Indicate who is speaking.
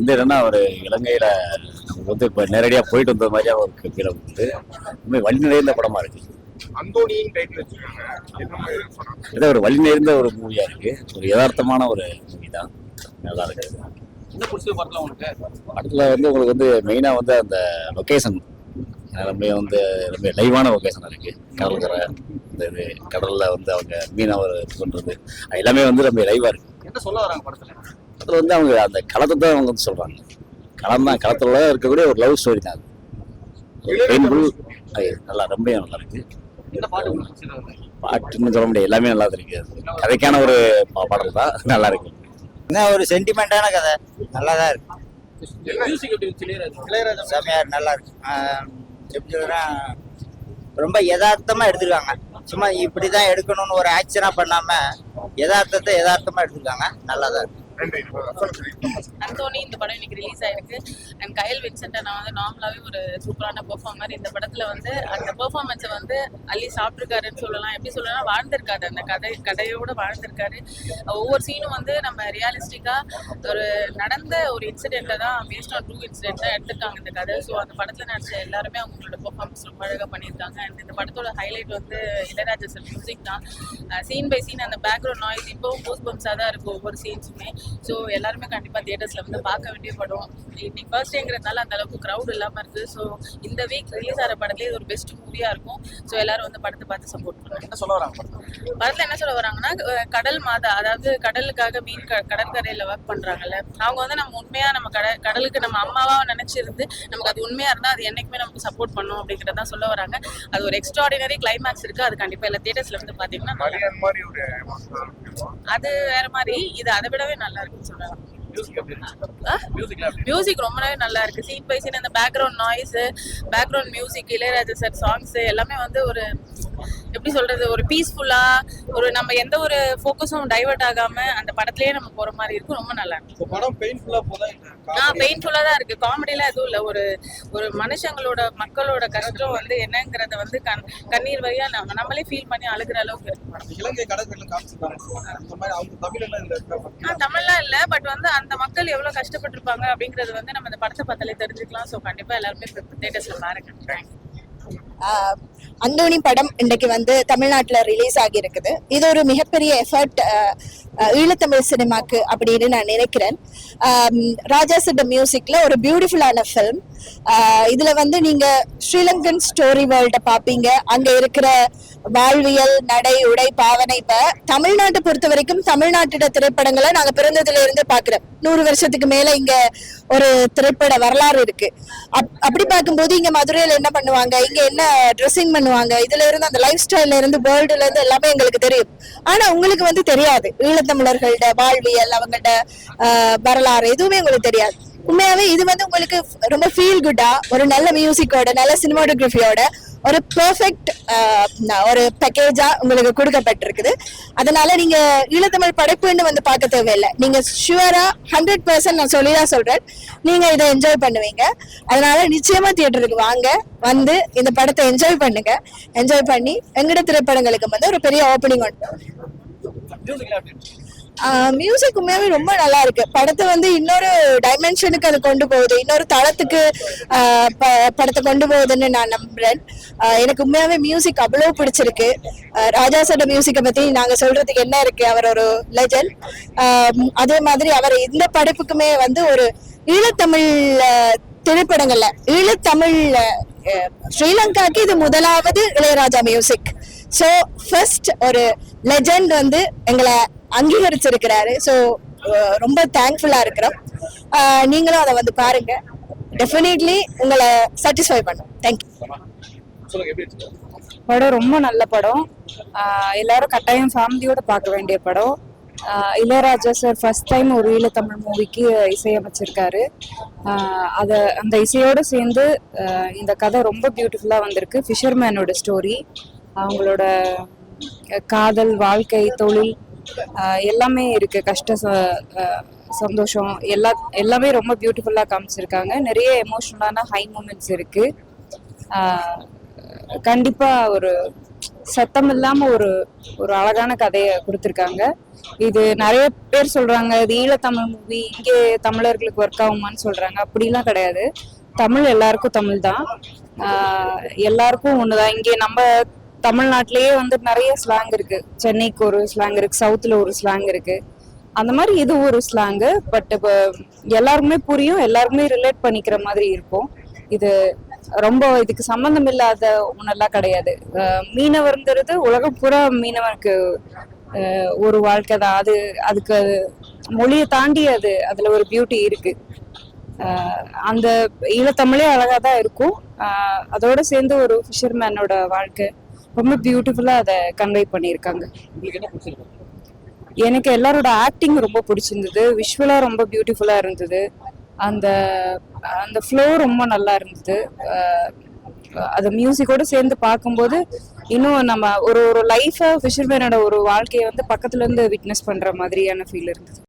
Speaker 1: வந்து என்னன்னா ஒரு இலங்கையில வந்து இப்போ நேரடியாக போயிட்டு வந்த மாதிரியா ஒரு ஃபீலை வந்து ரொம்ப வழி நிறைந்த படமா இருக்கு. இதை ஒரு வழி நிறைந்த ஒரு மூவியா இருக்கு. ஒரு யதார்த்தமான ஒரு மூவி தான். நல்லா இருக்கு. படத்துல வந்து உங்களுக்கு வந்து மெயினா வந்து அந்த லொகேஷன் ரொம்ப வந்து ரொம்ப லைவான லொகேஷன் இருக்கு. கடற்கரை இந்த இது கடல்ல வந்து அவங்க மீனவர் பண்றது எல்லாமே வந்து ரொம்ப லைவா இருக்கு.
Speaker 2: என்ன சொல்ல வராங்க படத்துல?
Speaker 1: படத்துல வந்து அவங்க அந்த களத்தை தான் அவங்க வந்து சொல்றாங்க. களம் தான், களத்துல இருக்கக்கூடிய ஒரு லவ் ஸ்டோரி தான் அது. நல்லா ரொம்ப நல்லா இருக்கு. பாட்டுன்னு சொல்ல முடியாது, எல்லாமே நல்லா இருக்கு. கதைக்கான ஒரு பாடல் தான், நல்லா இருக்கு.
Speaker 3: என்ன ஒரு சென்டிமெண்டான கதை, நல்லா தான் இருக்கு. செமையார் நல்லா இருக்கு. எப்படி சொல்றேன், ரொம்ப யதார்த்தமா எடுத்துருக்காங்க. சும்மா இப்படிதான் எடுக்கணும்னு ஒரு ஆக்ஷனா பண்ணாம யதார்த்தத்தை யதார்த்தமா எடுத்துருக்காங்க. நல்லா தான் இருக்கு.
Speaker 4: அந்தோனி இந்த படம் இன்னைக்கு ரிலீஸ் ஆயிருக்கு. அண்ட் கயல் வின்சென்ட்டை நான் வந்து நார்மலாவே ஒரு சூப்பரான பெர்ஃபார்மர். இந்த படத்துல வந்து அந்த பெர்ஃபார்மன்ஸை வந்து அள்ளி சாப்பிட்டுருக்காருன்னு சொல்லலாம். எப்படி சொல்லலாம், வாழ்ந்திருக்காரு, அந்த கதையோட வாழ்ந்திருக்காரு. ஒவ்வொரு சீனும் வந்து நம்ம ரியலிஸ்டிக்கா ஒரு நடந்த ஒரு இன்சிடென்ட்டை தான் பேஸ்ட் ஆன் ட்ரூ இன்சிடென்ட் தான் எடுத்திருக்காங்க இந்த கதை. ஸோ அந்த படத்துல நடிச்ச எல்லாருமே அவங்களோட பெர்ஃபார்மன்ஸ் ரொம்ப அழகாக பண்ணியிருக்காங்க. அண்ட் இந்த படத்தோட ஹைலைட் வந்து இளையராஜா சார் மியூசிக் தான். சீன் பை சீன் அந்த பேக்ரவுண்ட் நாய்ஸ் இப்போவும் கூஸ் பம்ப்ஸாக தான் இருக்கும் ஒவ்வொரு சீன்ஸுமே. ஸோ எல்லாருமே கண்டிப்பாக தியேட்டர்ஸில் வந்து பார்க்க வேண்டிய படம். இன்னைக்கு ஃபர்ஸ்ட் டேங்கிறதுனால அந்த அளவுக்கு க்ரௌட் இல்லாமல் இருக்குது. ஸோ இந்த வீக் ரிலீஸ் ஆகிற படத்துலேயே இது ஒரு பெஸ்ட் மூவியாக இருக்கும். ஸோ எல்லாரும் வந்து படத்தை பார்த்து சப்போர்ட் பண்ணுவாங்க.
Speaker 2: என்ன சொல்ல வராங்க
Speaker 4: படத்தில் என்ன சொல்ல வராங்கன்னா, கடல் மாதா, அதாவது கடலுக்காக மீன் கடற்கரையில் ஒர்க் பண்ணுறாங்கல்ல, அவங்க வந்து நம்ம உண்மையாக நம்ம கடலுக்கு நம்ம அம்மாவாக நினச்சிருந்து நமக்கு அது உண்மையாக இருந்தால் அது என்றைக்குமே நமக்கு சப்போர்ட் பண்ணும் அப்படிங்கிறதான் சொல்ல வராங்க. அது ஒரு எக்ஸ்ட்ராடினரி கிளைமேக்ஸ் இருக்குது. அது கண்டிப்பாக எல்லா தியேட்டர்ஸில் வந்து பார்த்தீங்கன்னா அது வேற மாதிரி, இது அதை விடவே நல்லா இருக்குன்னு சொல்றாங்க. மியூசிக் ரொம்பவே நல்லா இருக்கு. சீன் பை சீன் அந்த background noise, background music, Ilaiyaraaja sir songs எல்லாமே வந்து ஒரு எப்படி சொல்றது, ஒரு பீஸ்ஃபுல்லா, ஒரு நம்ம எந்த ஒரு ஃபோக்கஸும் டைவர்ட் ஆகாம அந்த படத்துலயே நம்ம போற மாதிரி இருக்கும். ரொம்ப நல்லா இருக்கு.
Speaker 2: படம் பெயின்ஃபுல்லா போதா?
Speaker 4: பெயின்ஃபுல்லா தான் இருக்கு. காமெடிலாம் எதுவும் இல்ல. ஒரு மனுஷங்களோட மக்களோட கஷ்டம் வந்து என்னங்கறத வந்து கண்ணீர் வழியா நம்மளே ஃபீல் பண்ணி அழுகிற அளவுக்கு இருக்கு.
Speaker 2: இலங்கை கடற்கரையில காமிச்சிருக்காங்க. இந்த மாதிரி அவங்க தமிழ்லாம் இல்ல.
Speaker 4: தமிழ்லாம் இல்ல, பட் வந்து அந்த மக்கள் எவ்வளவு கஷ்டப்பட்டிருப்பாங்க அப்படிங்கறது வந்து நம்ம இந்த படத்தை பார்த்தாலே தெரிஞ்சுக்கலாம். ஸோ கண்டிப்பா எல்லாருமே தியேட்டர்ஸ்ல பாருங்க.
Speaker 5: அந்தோனி படம் இன்றைக்கு வந்து தமிழ்நாட்டுல ரிலீஸ் ஆகி இருக்குது. இது ஒரு மிகப்பெரிய எஃபர்ட் ஈழத்தமிழ் சினிமாக்கு அப்படின்னு நான் நினைக்கிறேன். ராஜா சார் மியூசிக்ல ஒரு பியூட்டிஃபுல்லான ஃபிலிம். இதுல வந்து நீங்க ஸ்ரீலங்கன் ஸ்டோரி வேர்ல்ட பாப்பீங்க. அங்க இருக்கிற வாழ்வியல், நடை, உடை, பாவனை. இப்ப தமிழ்நாட்டை பொறுத்த வரைக்கும் தமிழ்நாட்டோட திரைப்படங்களை நாங்க பிறந்ததுல இருந்து பாக்குறோம். 100 வருஷத்துக்கு மேல இங்க ஒரு திரைப்பட வரலாறு இருக்கு. அப்படி பார்க்கும்போது இங்க மதுரையில என்ன பண்ணுவாங்க, இங்க என்ன ட்ரெஸ்ஸிங் பண்ணுவாங்க, இதுல இருந்து அந்த லைஃப் ஸ்டைல்ல இருந்து வேர்ல்டுல இருந்து எல்லாமே எங்களுக்கு தெரியும். ஆனா உங்களுக்கு வந்து தெரியாது. ஈழத்தமிழர்களோட வாழ்வியல், அவங்களோட வரலாறு எதுவுமே உங்களுக்கு தெரியாது. உண்மையாவே இது வந்து உங்களுக்கு ரொம்ப ஃபீல் குட்டா, ஒரு நல்ல மியூசிக்கோட, நல்ல சினிமாட்டோகிராஃபியோட ஒரு பெர்ஃபெக்ட் ஒரு பேக்கேஜா உங்களுக்கு கொடுக்கப்பட்டிருக்குது. அதனால நீங்க ஈழத்தமிழ் படைப்புன்னு வந்து பார்க்க தேவையில்லை. நீங்க ஷுவரா 100% நான் சொல்லிதான் சொல்றேன், நீங்க இதை என்ஜாய் பண்ணுவீங்க. அதனால நிச்சயமா தியேட்டருக்கு வாங்க, வந்து இந்த படத்தை என்ஜாய் பண்ணுங்க. என்ஜாய் பண்ணி எங்கட திரைப்படங்களுக்கு வந்து ஒரு பெரிய ஓப்பனிங் மியூசிக் உண்மையாவே ரொம்ப நல்லா இருக்கு. படத்தை வந்து இன்னொரு டைமென்ஷனுக்கு அது கொண்டு போகுது, இன்னொரு தளத்துக்கு படத்தை கொண்டு போகுதுன்னு நான் நம்புறேன். எனக்கு உண்மையாவே மியூசிக் அவ்வளவு பிடிச்சிருக்கு. ராஜா சார் மியூசிக்கை பத்தி நாங்க சொல்றதுக்கு என்ன இருக்கு, அவர் ஒரு லெஜண்ட். அதே மாதிரி அவர் இந்த படைப்புக்குமே வந்து ஒரு ஈழத்தமிழ் திரைப்படங்கள்ல, ஈழத்தமிழ் ஸ்ரீலங்காக்கு இது முதலாவது இளையராஜா மியூசிக். ஸோ ஃபர்ஸ்ட் ஒரு லெஜண்ட் வந்து எங்களை அங்கீகரிச்சிருக்கிறாரு. ஸோ ரொம்ப தேங்க்ஃபுல்லா இருக்கிறோம். நீங்களும் அதை வந்து பாருங்க, டெஃபினெட்லி உங்களை சாட்டிஸ்ஃபை பண்ணும். தேங்க்யூ.
Speaker 6: படம் ரொம்ப நல்ல படம். எல்லாரும் கட்டாயம் ஃபேமிலியோட பார்க்க வேண்டிய படம். இளையராஜா சார் ஃபர்ஸ்ட் டைம் ஒரு ஈழத்தமிழ் மூவிக்கு இசையமைச்சிருக்காரு. அந்த இசையோடு சேர்ந்து இந்த கதை ரொம்ப பியூட்டிஃபுல்லாக வந்திருக்கு. ஃபிஷர்மேனோட ஸ்டோரி, அவங்களோட காதல், வாழ்க்கை, தொழில் எல்லாமே இருக்கு. கஷ்ட சந்தோஷம் எல்லாமே ரொம்ப பியூட்டிஃபுல்லாக காமிச்சிருக்காங்க. நிறைய எமோஷனலான ஹை மூமெண்ட்ஸ் இருக்கு. கண்டிப்பாக ஒரு சத்தம் இல்லாம ஒரு ஒரு அழகான கதையை கொடுத்துருக்காங்க. இது நிறைய பேர் சொல்றாங்க இது ஈழத்தமிழ் மூவி, இங்கே தமிழர்களுக்கு ஒர்க் ஆகுமான்னு சொல்றாங்க. அப்படிலாம் கிடையாது. தமிழ் எல்லாருக்கும் தமிழ் தான், எல்லாருக்கும் ஒண்ணுதான். இங்கே நம்ம தமிழ்நாட்டிலேயே வந்து நிறைய ஸ்லாங் இருக்கு. சென்னைக்கு ஒரு ஸ்லாங் இருக்கு, சவுத்துல ஒரு ஸ்லாங் இருக்கு. அந்த மாதிரி இது ஒரு ஸ்லாங்கு. பட் இப்போ எல்லாருக்குமே புரியும், எல்லாருக்குமே ரிலேட் பண்ணிக்கிற மாதிரி இருக்கும். இது ரொம்ப இதுக்கு சம்பந்தம் இல்லாத ஒன்னெல்லாம் கிடையாது. மீனவர்ங்கிறது உலகம் பூரா மீனவருக்கு ஒரு வாழ்க்கை தான். அதுக்கு மொழியை தாண்டி அதுல ஒரு பியூட்டி இருக்கு. அந்த ஈழத்தமிழே அழகா தான் இருக்கும். அதோட சேர்ந்து ஒரு ஃபிஷர்மேனோட வாழ்க்கை ரொம்ப பியூட்டிஃபுல்லா அதை கன்வே பண்ணியிருக்காங்க.
Speaker 2: உங்களுக்கு என்ன பிடிச்சிருக்கு?
Speaker 6: எனக்கு எல்லாரோட ஆக்டிங் ரொம்ப பிடிச்சிருந்தது. விஷுவலா ரொம்ப பியூட்டிஃபுல்லா இருந்தது. அந்த அந்த ஃப்ளோ ரொம்ப நல்லா இருந்தது. அது மியூசிக்கோட சேர்ந்து பார்க்கும்போது இன்னும் நம்ம ஒரு லைஃபை ஃபிஷர்மேனோட ஒரு வாழ்க்கையை வந்து பக்கத்துல இருந்து விட்னஸ் பண்ற மாதிரியான ஃபீல் இருந்தது.